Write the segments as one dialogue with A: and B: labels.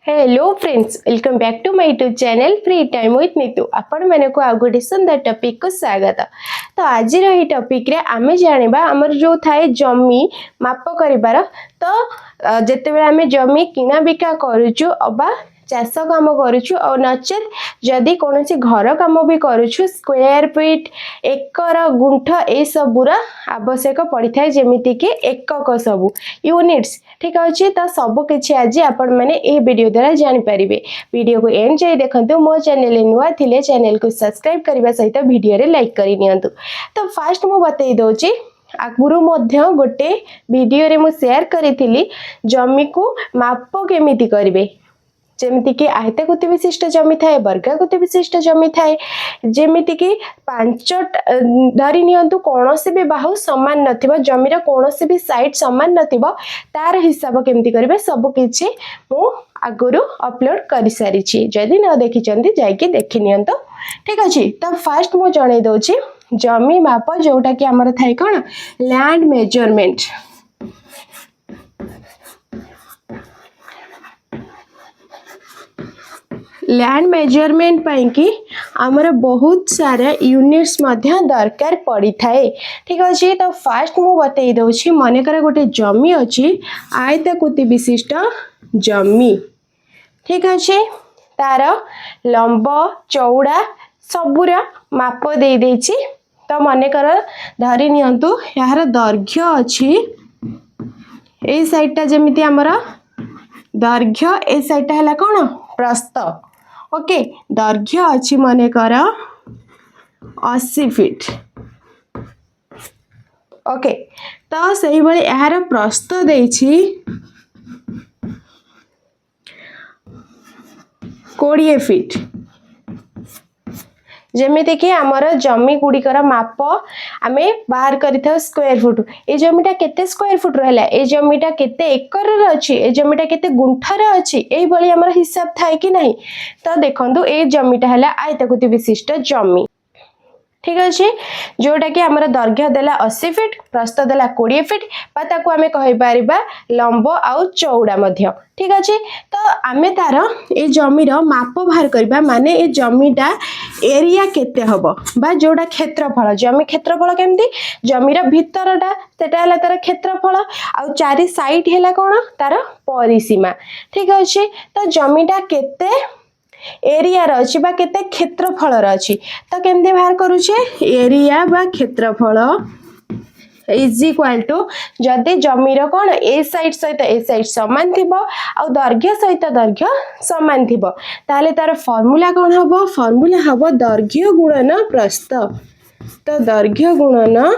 A: Hello friends, welcome back to my YouTube channel free time with Neetu. आपण माने को आउ गोटे सुंदर टॉपिक को स्वागत। तो आज रो ही टॉपिक रे आमे जानिबा हमर जो थाए जमी माप करिबार। तो जेते बेले आमे जमी किना बिका करूछु अबा चाष काम करूछु और नचेत जदि कौन घर कम भी करूछु स्क्वायर फीट एकर गुंठ ए सबूर आवश्यक पड़ी था जमीती कि एकक सबू यूनिट्स। ठीक अच्छे तो सब किसी आज आपण मैंने ए वीडियो द्वारा जानी पारिबे। वीडियो को एंड जाई देखंतु। मो चैनल नुआ थिले चैनल को सब्सक्राइब करबा सहित वीडियो रे लाइक करि नियंतु। तो फास्ट मु बतई दोची आगुरु मध्य गोटे वीडियो रे मु शेयर करिथिली जमी को माप केमिति करिवे। जेमिति कि आयताकृति विशिष्ट जमी थाए, वर्गाकृति विशिष्ट जमी थाए। जेमिति कि पांच धरी नियंतु कौनसी भी बाहु समान नथिबो, जमीर कौनसी भी साइड समान नथिबो, तार हिसाब केमती करिवे सब किछि मु आगुरु अपलोड करि सारिछि। जदि न देखि चंदी जाइके देखि नियंतु। ठीक अछि। तो फास्ट मु जणै दोछि जमी माप जोटा कि हमर थाए कोन लैंड मेजरमेंट। लैंड मेजरमेंट पाई कि आमर बहुत सारा यूनिट्स मध्य दरकार पड़ी थाए। ठीक अच्छे। तो फास्ट मु बतई दउछि मनकर गोटे जमी अच्छी आयताकृति विशिष्ट जमी। ठीक अच्छे। तार लंब चौड़ा सबूरा माप दे देछि। तो मनकर धरी नियंतु यार दैर्घ्य अच्छी ए साइडटा जेमिति आमर दैर्घ्य ए साइडटा हला कोन प्रस्थ। ओके दैर्घ्य अच्छी मन कर 80 फीट। ओके तो सही बळे यार प्रस्थ देछि 20 फीट। जेमिति कि आमर जमी गुड़िकर माप आमे बाहर करिथा स्क्वायर फुट। ए जमीटा केते स्क्वायर फुट रहला, ए जमीटा केते एकर रे अछि, ए जमीटा केते गुंठा रे अछि, एई बळी हमर हिसाब थाए कि नहीं। तो देखंतु ए जमीटा हला आयताकृति विशिष्ट जमी। ठीक अच्छे। जोटा कि आमर दैर्घ्य देला 80 फीट, प्रस्थ देला 20 फीट, ताकू आमे कहि पारिबा लंब आउ चौड़ा मध्य। ठीक अच्छे। तो आमे तार ए जमीर माप बाहर करबा माने ए जमीटा एरिया केते हबो बा जोटा क्षेत्रफल। जमी क्षेत्रफल केमती जमीर भितरटा सेटा हला तार क्षेत्रफल आउ चारि साइड हला कोन तार परिसीमा। ठीक अच्छे। तो जमीटा केते एरिया रछि बा केते क्षेत्रफल रछि तो केमते बाहर करूछे एरिया बा क्षेत्रफल इज इक्वल टू जदि जमीर कोन ए साइड सहित ए साइड समान थिबो आ दैर्घ्य सहित दैर्घ्य समान थिबो ताले तार फार्मूला कोन हबो फार्मूला हबो दैर्घ्य गुणन प्रस्थ। तो दैर्घ्य गुणन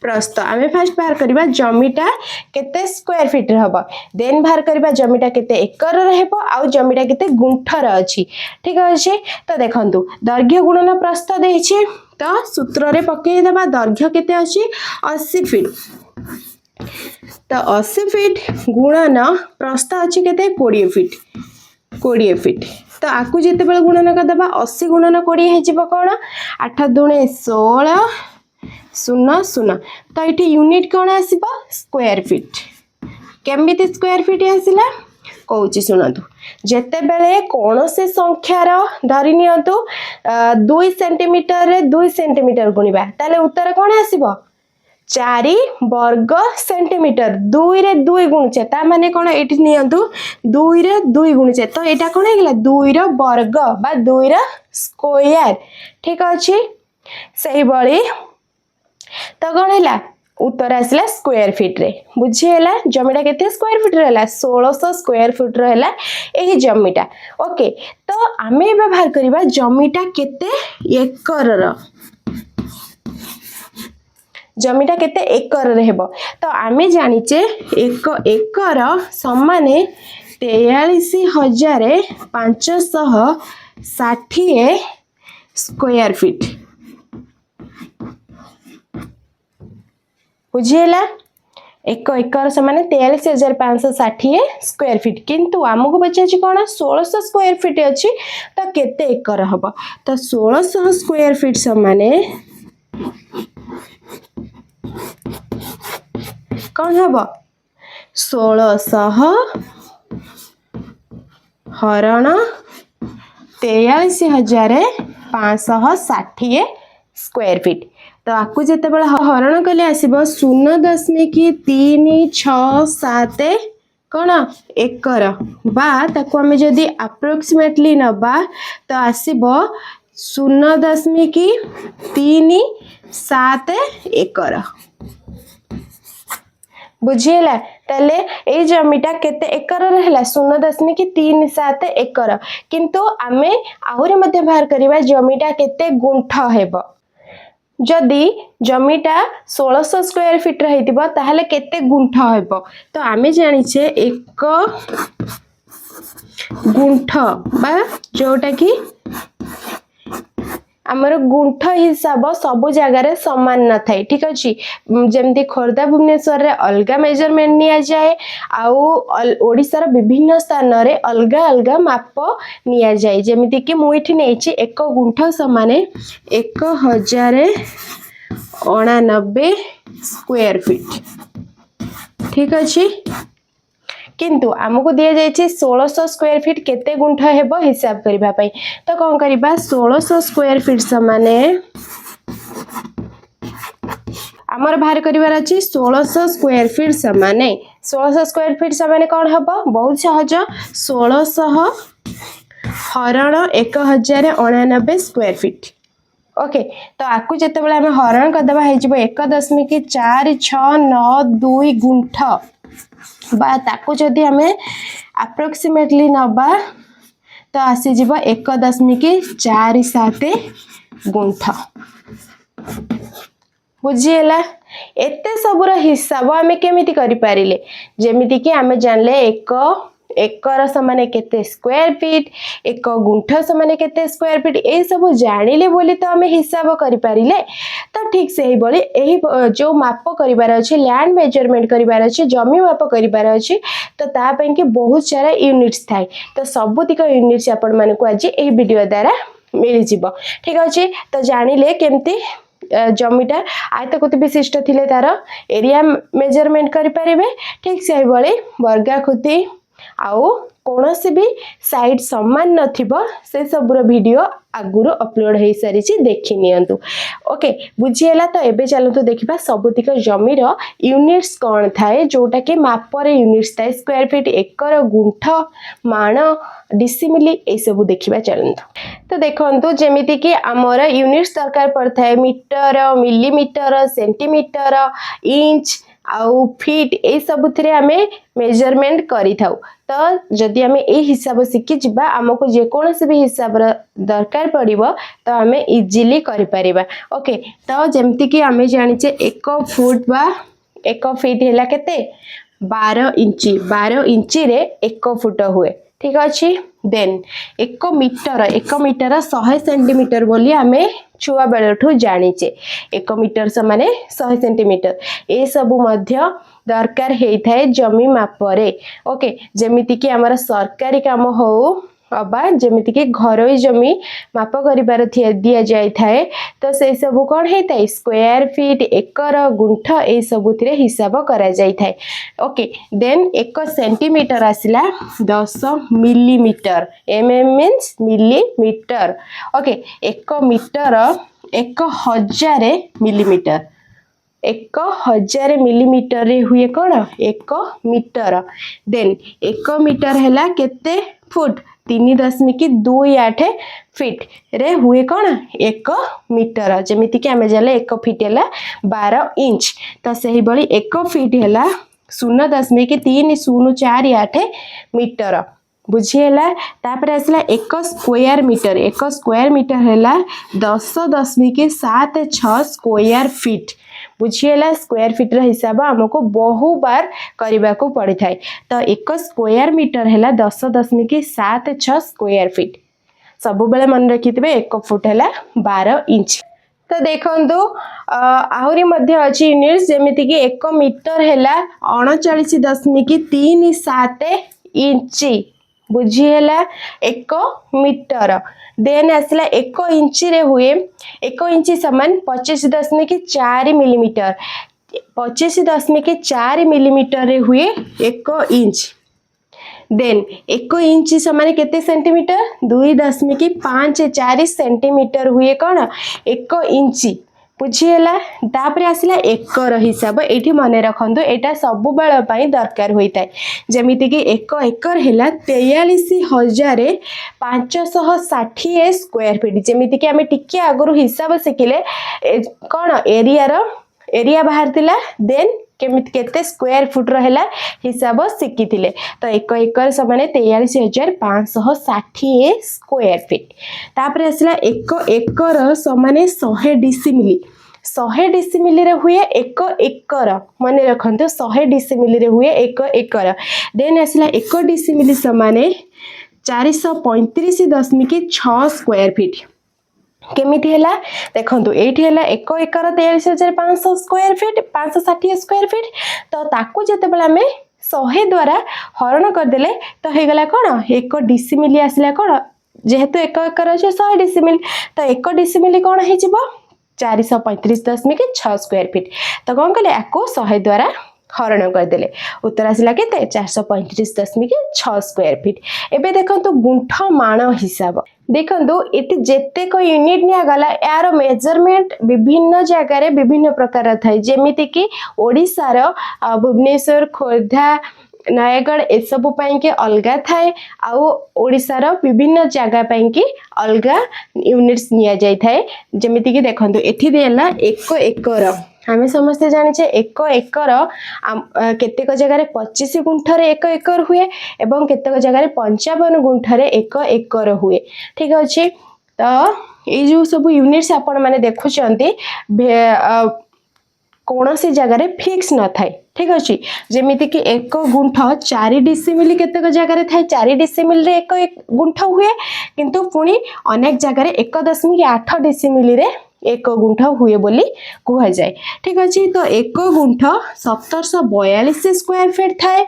A: प्रस्थ आमे फास्ट बाहर करबा जमीटा केते स्क्वायर फीट रहबो, देन बाहर करबा जमीटा केते एकर रहबो आ जमीटा केते गुंठर अछि। ठीक अछि। तो देखंतु दैर्घ्य गुणन प्रस्थ देछि तो सूत्र रे पके देबा दैर्घ्य केते अछि 80 फीट। तो 80 फीट गुणन प्रस्थ अछि केते 20 फीट 20 फीट। तो आकु जेते बेले गुणन कर देबा 80 गुणन 20 हे जिवो कोन 8 दुणे 16 0 0। तो ये यूनिट कौन आसीबा स्क्वायर फीट। केमिति स्क्वायर फीट आसिला कहूची सुनतु। जेते बेले कौन से संख्यार धरि नियंतु 2 सेंटीमीटर रे 2 सेंटीमीटर गुणिबा ताले उत्तर कौन आसीबो 4 वर्ग सेंटीमीटर। 2 रे 2 गुणुचे ता माने कौन एठी नियंतु 2 रे 2 गुणुचे तो एटा कौन हेगला 2 रो वर्ग बा 2 रो स्क्वायर। ठीक अछि। सही बळी तो कौन है उत्तर आसला स्क्वायर फीट रे। बुझीला जमीटा केते स्क्वायर फीट रहला 1600 स्क्वायर फीट रहला एही जमीटा। ओके तो आमे बाहर करबा जमीटा केते एकर र जमीटा केते एकर रहबो। तो आमे जानिचे एक एकर समान 43,560 स्क्वायर फीट। बुझीला एक एकर समान 43,560 स्क्वायर फीट किंतु आमको बचाची कौन 1600 स्क्वायर फीट अच्छी तो केते एकर हबो। तो 1600 स्क्वायर फीट समान कौन हबो 1600 हरण 43,560 स्क्वायर फीट। तो आपको जिते हरण कले आसब 0.367 कौन एकर बा ताको आमे जदि अप्रोक्सीमेटली नबा तो आसब 0.37 एकर। बुझीला ताले ए जमीटा केते एकर रहला 0.37 एकर किंतु आमे आहुरी मध्ये बाहर करिबा जमीटा केते गुंठ हेबो। जदि जमीटा 1600 स्क्वायर फीट रहितिबो ताहले केते गुंठ हेबो तो आमे जानिछे एक गुंठ बा जोटा कि आमर गुंठ हिसाब सबु जगार समान न थाए। ठीक अच्छे जमती खोर्धा भुवनेश्वर रे अलगा मेजरमेंट निया जाए आउ ओडिशार विभिन्न स्थान रे अलगा अलगा माप निया जाए। जेमिति कि मुइठी नेछि एक गुंठ समान 1089 स्क्वायर फीट। ठीक अच्छे किंतु आमको दिया जाइए 1600 स्क्वायर फीट केते गुंठ हेबो हिसाब करबा पई। तो कौन करिबा 1600 स्क्वायर फीट समाने आमर बाहर करिवार अछि 1600 स्क्वायर फीट समाने 1600 स्क्वायर फीट समाने कौन हेबो बहुत सहज 1600 हरण 1089 स्क्वायर फीट। ओके तो आकु जते बेला हम हरण करदबा हे जिवो 1.4692 गुंठ बा ताकू जदि हमें अप्रोक्सीमेटली नबा तो आसी जीव 1.47 गुंठ। बुझीला एते सबुर हिसाब आमे केमिति करि पारिले जेमिति कि आमे जानले एक एकर समान केते स्क्वायर फीट एक गुंठ समान केते स्क्वायर फीट ए सब जानिले बोली तो आमे हिसाब करि पारिले। तो ठीक से बोली एही जो माप करिवार अछि लैंड मेजरमेंट करिवार अछि जमी माप करिवार अछि तो ता पई कि बहुत सारा यूनिट्स थाए। तो सबुतिक यूनिट्स आपण माने को आज एही वीडियो द्वारा मिल जिवो। ठीक अछि तो जानिले केमती जमीटा आयतकृति विशिष्ट थिले तार एरिया मेजरमेंट करि परिबे। ठीक से बोली वर्गाकृति आउ कौन से भी साइड समान नथिबो से सबुर वीडियो आगुरो अपलोड हो सारी देखि नियंतु। ओके बुझीला तो एबे चलतु देखिबा सबुतिक जमीर यूनिट्स कौन थाए जोटा कि मापरे यूनिट्स थाए स्क्वायर फीट एकर गुंठ माण डिसिमिली ए सब देखिबा चलतु। तो देखंतु जेमिति कि हमर यूनिट्स दरकार पड़थाय मीटर मिलीमीटर सेंटीमीटर इंच आउ फीट ए सब थरे हमें मेजरमेंट करि थाउ। तो जदि हमें ए हिसाब सिखि जिबा हमको जे कोनोसी भी हिसाब दरकार पड़िबो तो हमें इजीली करि परिबा। ओके तो जेमति कि हमें जानिचे 1 फुट बा 1 फीट हैला केते 12 इंची 12 इंची रे 1 फुट हुए। ठीक अच्छे देन 1 मीटर 100 सेंटीमीटर बोली हमें छुआ बेलठू जानिचे 1 मीटर समान 100 सेंटीमीटर ए सब मध्य दरकार हेई थाए जमी मापरे। ओके जेमिति कि हमर सरकारी काम हो अबा जेमिति कि घरोई जमी माप करिबार दिया जाय थाए तो से सब कोन हेई थाए स्क्वायर फीट एकर गुंठ ए सब थिरे हिसाब करा जाय थाए। ओके देन 1 सेंटीमीटर आसिला 10 millimetre mm means millimetre. Okay 1 metre 1000 millimetre 1000 millimetre रे हुए कौन 1 मीटर। देन 1 मीटर हैला केते फुट 3.28 फीट रे हुए कौन 1 मीटर। जेमिति कि हमें जाले 1 फीट हैला 12 इंच तो सही बड़ी 1 फीट हैला 0.3048 मीटर। बुझीला तापर आसला 1 स्क्वायर मीटर हैला 10.76 स्क्वायर फीट। बुझीला स्क्वायर फीट रा हिसाब हमको बहु बार करबा को पड़ी थाए। तो 1 स्क्वायर मीटर हैला 10.76 स्क्वायर फीट सब बेले मन रखिथिबे 1 फुट हैला 12 इंच। तो देखंतु आहुरी मध्य अछि यूनिट्स जेमिति कि 1 मीटर हैला 39.37 इंची। बुझीला 1 मीटर देन आसला 1 इंची रे हुए 1 इंची समान 25.4 मिलीमीटर 25.4 मिलीमीटर रे हुए 1 इंच। देन 1 इंच समान केते सेंटीमीटर 2.54 सेंटीमीटर हुए कौन 1 इंच बुझीगला तापर आसला एकर हिसाब ये मन रखु यहाँ सब बेल दरकार होता है जमीती कि 1 एकर है 43,560 स्क्वायर फीट जमीती कि आम टिके आगु हिसाब शिखिले कौन एरिया बाहर थिला देन केमिति केते स्क्वायर फुट रहा हिसाब शिखी तो 1 एकर समान 43,560 स्क्वायर फीट तापर आसला 1 एकर समान 100 डिसिमिली 100 डिसिमिली हुए 1 एकर मन रखु 100 डिसिमिली हुए 1 एकर देन आसला 1 डिसिमिली समान 435.6 स्क्वायर फीट केमिति हैला देखंतु एठी हैला 1 एकर 43,500 स्क्वायर फीट 560 स्क्वायर फीट तो ताकू जते बेला में 100 द्वारा हरण कर देले तो हे गला कोन 1 डिसिमिली आसला कोन जेहेतु 1 एकर अछि 100 डिसिमिली तो 1 डिसिमिली कोन हे जिवो 435.6 स्क्वायर फीट तो कौन कले आपको 100 द्वारा हरण करदे उत्तर आसला के 435.6 स्क्वायर फीट एबे देखंतु गुंठ माण हिसाब देखंतु इति जेतेक यूनिट निया गला यार मेजरमेंट विभिन्न जगह रे विभिन्न प्रकार थाए जेमिति कि ओडिसा रो भुवनेश्वर खोर्धा नयगढ़ एसबू के अलगा थाए आउ ओडिशार विभिन्न जगह कि अलगा यूनिट्स निया जाय थाए जेमिति कि देखंतु एठी देला 1 एकर आमे समस्ते जानिछे 1 एकर केतेक जगह 25 गुंठरे 1 एकर हुए एवं केतेक जगह 55 गुंठरे 1 एकर हुए ठीक अछि तो ये जो सब यूनिट्स आपण माने देखुचंती कौन सी जगह फिक्स न थाए ठीक अच्छे जमीती कि 1 गुंठ 4 डिसिमिली केतेक जगह थाए 4 डिसिमिल रे 1 गुंठ हुए किंतु पुणी अनेक जगह 1.8 डिसिमिली रे 1 गुंठ हुए बोली कह जाए ठीक अच्छे तो 1 गुंठ 1742 स्क्वायर फीट थाए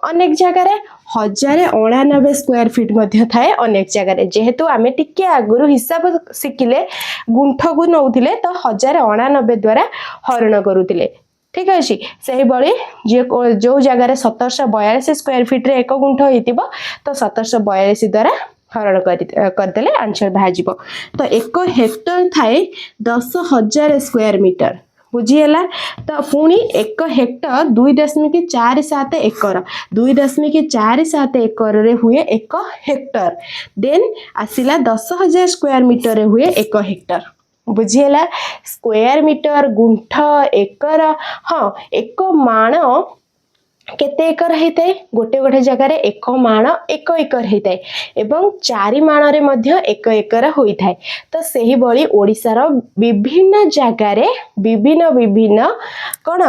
A: अनेक जगह 1099 स्क्वायर फीट मध्य थाए अनेक जगह जेहेतु आम टिके आगुरी हिसाब शिखिले गुंठ को नौथिले तो 1099 द्वारा हरण करुतिले ठीक अच्छे से भाई जो जगह 1742 स्क्वायर फीट रे 1 गुंठ होइतिबो तो 1742 द्वारा हरण करदेले आंसर बाहर तो 1 हेक्टर थाए 10,000 स्क्वायर मीटर बुझीगला तो पुणी 1 हेक्टर 2.47 एकर 2.47 एकर रे हुए 1 हेक्टर देन आसिला 10,000 स्क्वायर मीटर रे हुए 1 हेक्टर बुझीगला स्क्वायर मीटर गुंठ एकर हाँ 1 माण केते एकर होता है गोटे गोटे जगह 1 माण 1 एकर होता है एवं 4 माण रे मध्य 1 एकर होता है तो सही भली ओडिसा रो विभिन्न जगह रे विभिन्न विभिन्न कोन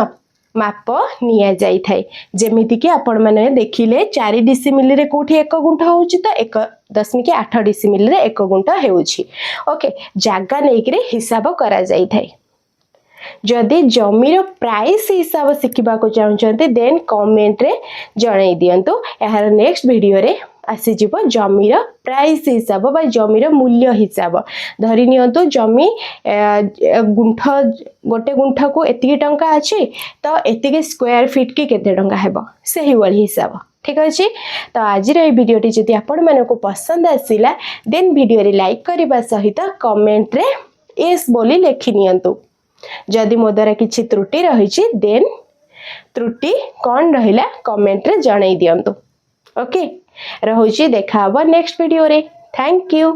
A: माप निया जाई थाए जेमिति कि आपण माने देखिले 4 डिसिमिली रे कोठी 1 गुंठ होउची तो 1.8 डिसिमिली रे 1 गुंठ हेउची ओके जागा नै कि हिसाब करा जाई थाए जदि जमीर प्राइस हिसाब शिखा चाहते देन कमेंट रे जणाई दियंतु यार नेक्स्ट वीडियो रे आसीजिवो जमीर प्राइस हिसाब बा जमीर मूल्य हिसाब धरि नियंतु जमी गुंठ गोटे गुंठ को एतिकी टंका अछि तो एतिकी स्क्वायर फीट की केते टंका हेबो सही वाली हिसाब ठीक अच्छे तो आज वीडियोटी जदि आपण मानकु पसंद आसिला देन वीडियो रे लाइक करबा सहित कमेंट रे यस बोली लिखि नियंतु जदि मो द्वारा किछि त्रुटि रही देन त्रुटि कौन रहिला कमेंट रे जणाई दियंतु ओके रहुची देखा नेक्स्ट वीडियो रे थैंक यू।